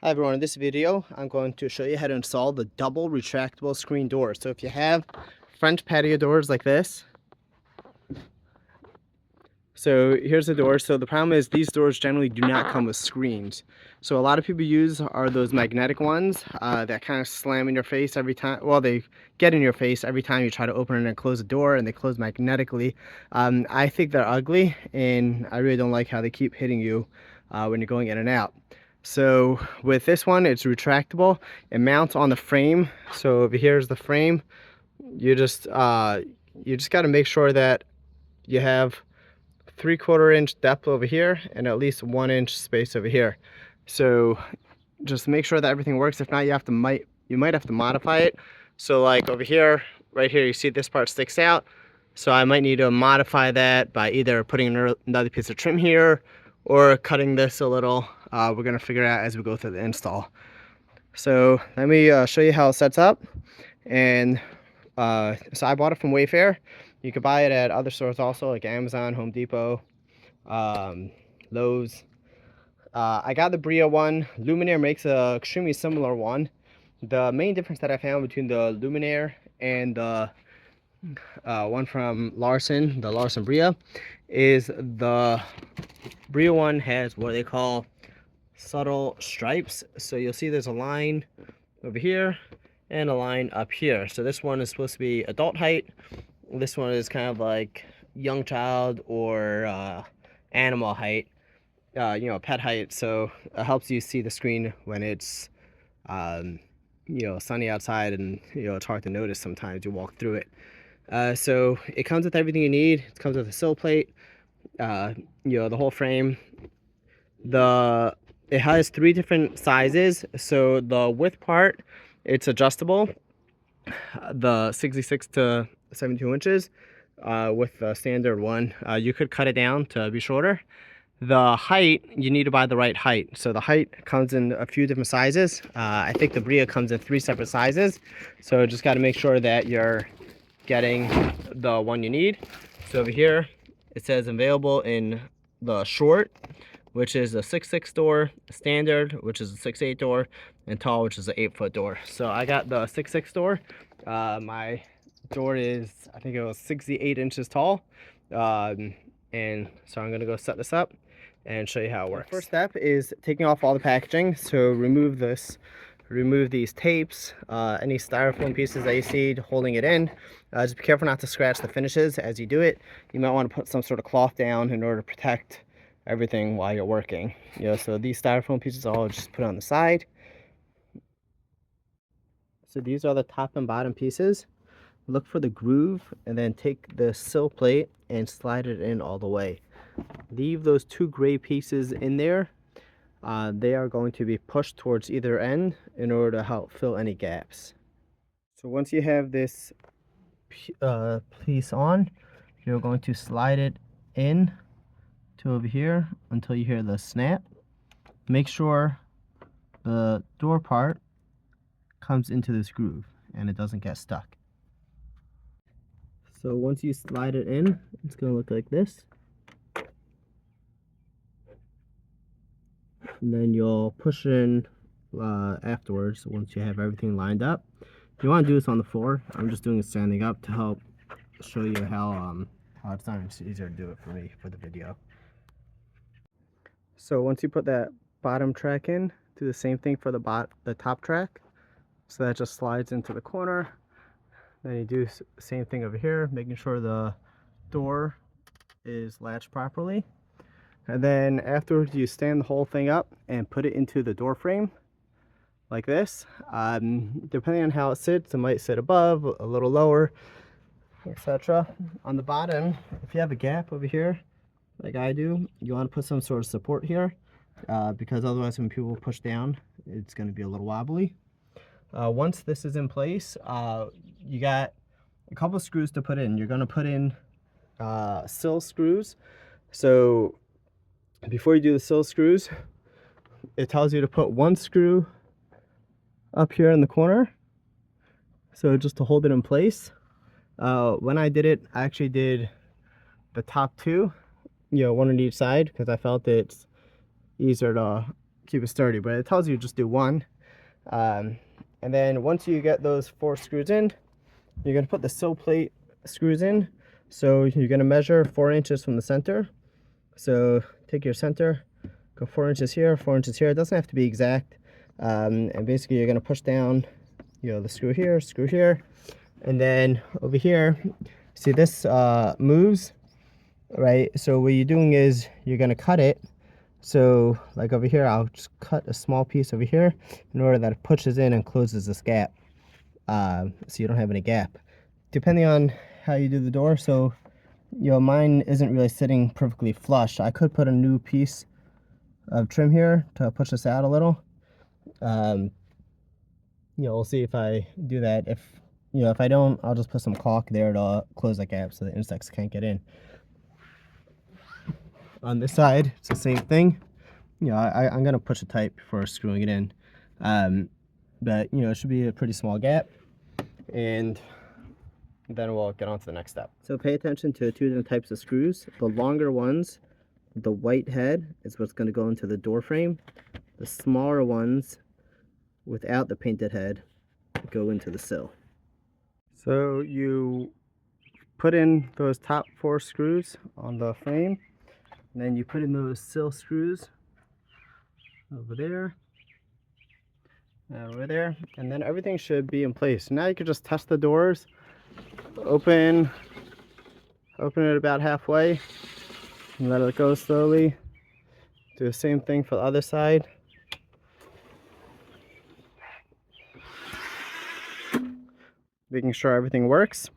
Hi everyone, in this video I'm going to show you how to install the double retractable screen door. So if you have French patio doors like this, so here's the door. So the problem is these doors generally do not come with screens. So a lot of people use are those magnetic ones that kind of slam in your face every time. Well, they get in your face every time you try to open and close the door, and they close magnetically. I think they're ugly, and I really don't like how they keep hitting you when you're going in and out. So with this one, it's retractable. It mounts on the frame. So over here is the frame. You just got to make sure that you have 3/4 inch depth over here and at least 1 inch space over here. So just make sure that everything works. If not, you might have to modify it. So like over here, right here, you see this part sticks out. So I might need to modify that by either putting another piece of trim here or cutting this a little. We're gonna figure it out as we go through the install. So let me show you how it sets up. And so I bought it from Wayfair. You could buy it at other stores also, like Amazon, Home Depot, Lowe's. I got the Brisa one. Luminaire makes a extremely similar one. The main difference that I found between the Luminaire and the one from Larson, the Larson Brisa, is the Brisa one has what they call subtle stripes. So you'll see there's a line over here and a line up here. So this one is supposed to be adult height. This one is kind of like young child or animal height, pet height. So it helps you see the screen when it's sunny outside, and it's hard to notice sometimes you walk through it. So it comes with everything you need. It comes with a sill plate, the whole frame. It has 3 different sizes. So the width part, it's adjustable, the 66 to 72 inches with the standard one. You could cut it down to be shorter. The height, you need to buy the right height. So the height comes in a few different sizes. I think the Brisa comes in 3 separate sizes. So just got to make sure that you're getting the one you need. So over here, it says available in the short, which is a 6'6" door, standard, which is a 6'8" door, and tall, which is an 8-foot door. So I got the 6'6" door. My door is, I think it was 68 inches tall. And so I'm gonna go set this up and show you how it works. The first step is taking off all the packaging. So remove these tapes, any styrofoam pieces that you see holding it in. Just be careful not to scratch the finishes as you do it. You might want to put some sort of cloth down in order to protect everything while you're working. So these styrofoam pieces I'll just put on the side. So these are the top and bottom pieces. Look for the groove and then take the sill plate and slide it in all the way. Leave those 2 gray pieces in there. They are going to be pushed towards either end in order to help fill any gaps. So once you have this piece on, you're going to slide it in to over here until you hear the snap. Make sure the door part comes into this groove and it doesn't get stuck. So once you slide it in, it's going to look like this. And then you'll push it in afterwards once you have everything lined up. You want to do this on the floor. I'm just doing it standing up to help show you how it's done. It's easier to do it for me for the video. So once you put that bottom track in, do the same thing for the top track. So that just slides into the corner. Then you do the same thing over here, making sure the door is latched properly. And then afterwards, you stand the whole thing up and put it into the door frame like this. Depending on how it sits, it might sit above, a little lower, etc. On the bottom, if you have a gap over here, like I do, you want to put some sort of support here because otherwise when people push down, it's going to be a little wobbly. Once this is in place, you got a couple of screws to put in. You're going to put in sill screws. So before you do the sill screws, it tells you to put 1 screw up here in the corner, so just to hold it in place. When I did it, I actually did the top 2, 1 on each side, because I felt it's easier to keep it sturdy, but it tells you just do one. And then once you get those 4 screws in, you're going to put the sill plate screws in. So you're going to measure 4 inches from the center. So take your center, go 4 inches here, 4 inches here. It doesn't have to be exact. And basically you're going to push down, the screw here, and then over here, see this moves, right? So what you're doing is you're going to cut it. So like over here, I'll just cut a small piece over here in order that it pushes in and closes this gap, so you don't have any gap. Depending on how you do the door, so mine isn't really sitting perfectly flush. I could put a new piece of trim here to push this out a little. We'll see if I do that. If I don't, I'll just put some caulk there to close that gap so the insects can't get in. On this side, it's the same thing. I'm gonna push it tight before screwing it in. But it should be a pretty small gap, and then we'll get on to the next step. So pay attention to 2 different types of screws. The longer ones, the white head, is what's going to go into the door frame. The smaller ones, without the painted head, go into the sill. So you put in those top 4 screws on the frame, and then you put in those sill screws over there and over there, and then everything should be in place. Now you can just test the doors. Open it about halfway and let it go slowly. Do the same thing for the other side. Making sure everything works.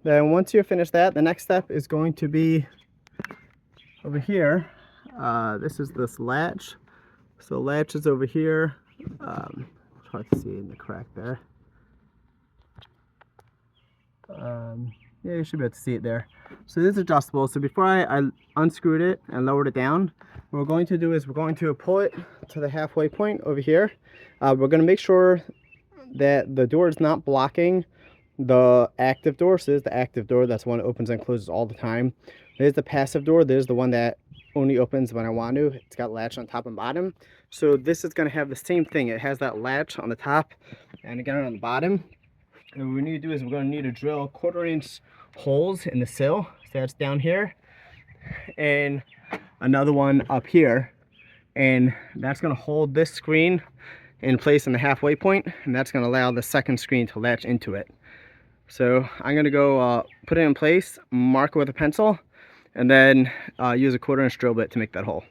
Then once you finish that, the next step is going to be over here. This is this latch. So latch is over here. It's hard to see in the crack there. Yeah, you should be able to see it there. So this is adjustable. So before I unscrewed it and lowered it down, what we're going to do is we're going to pull it to the halfway point over here. We're going to make sure that the door is not blocking the active door. So there's the active door. That's one that opens and closes all the time. There's the passive door. There's the one that only opens when I want to. It's got latch on top and bottom. So this is going to have the same thing. It has that latch on the top and again on the bottom. And what we need to do is we're going to need to drill 1/4 inch holes in the sill. So that's down here, and another one up here, and that's going to hold this screen in place in the halfway point, and that's going to allow the second screen to latch into it. So I'm going to go put it in place, mark it with a pencil, and then use a 1/4 inch drill bit to make that hole.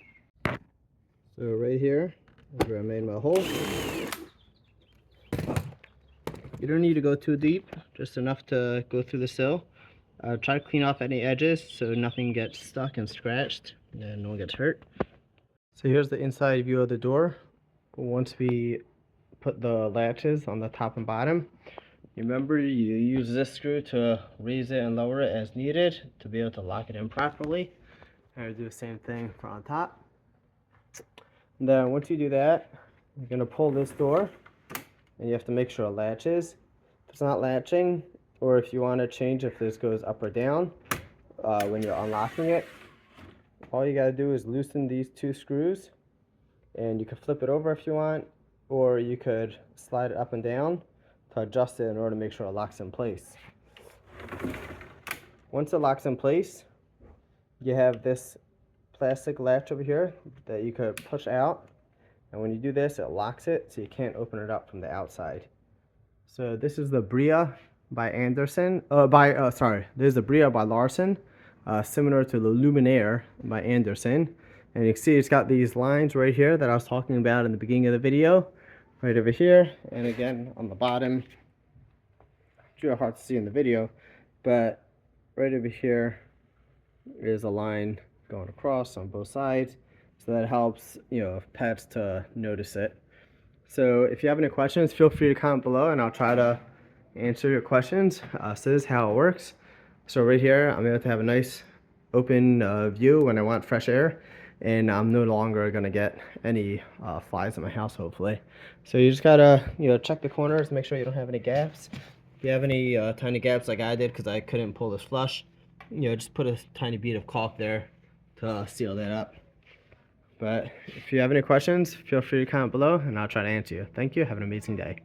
So right here is where I made my hole. You don't need to go too deep, just enough to go through the sill. Try to clean off any edges so nothing gets stuck and scratched and no one gets hurt. So here's the inside view of the door. Once we put the latches on the top and bottom, remember you use this screw to raise it and lower it as needed to be able to lock it in properly. And do the same thing for on top. And then once you do that, you're going to pull this door. And you have to make sure it latches. If it's not latching, or if you want to change if this goes up or down when you're unlocking it, all you got to do is loosen these 2 screws, and you can flip it over if you want, or you could slide it up and down to adjust it in order to make sure it locks in place. Once it locks in place, you have this plastic latch over here that you could push out. And when you do this, it locks it, so you can't open it up from the outside. So this is the Brisa by Anderson. This is the Brisa by Larson, similar to the Luminaire by Anderson. And you can see it's got these lines right here that I was talking about in the beginning of the video, right over here, and again on the bottom. It's really hard to see in the video, but right over here is a line going across on both sides. So that helps, pets to notice it. So if you have any questions, feel free to comment below and I'll try to answer your questions. So this is how it works. So right here, I'm able to have a nice open view when I want fresh air, and I'm no longer gonna get any flies in my house, hopefully. So you just gotta, check the corners, make sure you don't have any gaps. If you have any tiny gaps like I did because I couldn't pull this flush, just put a tiny bead of caulk there to seal that up. But if you have any questions, feel free to comment below and I'll try to answer you. Thank you. Have an amazing day.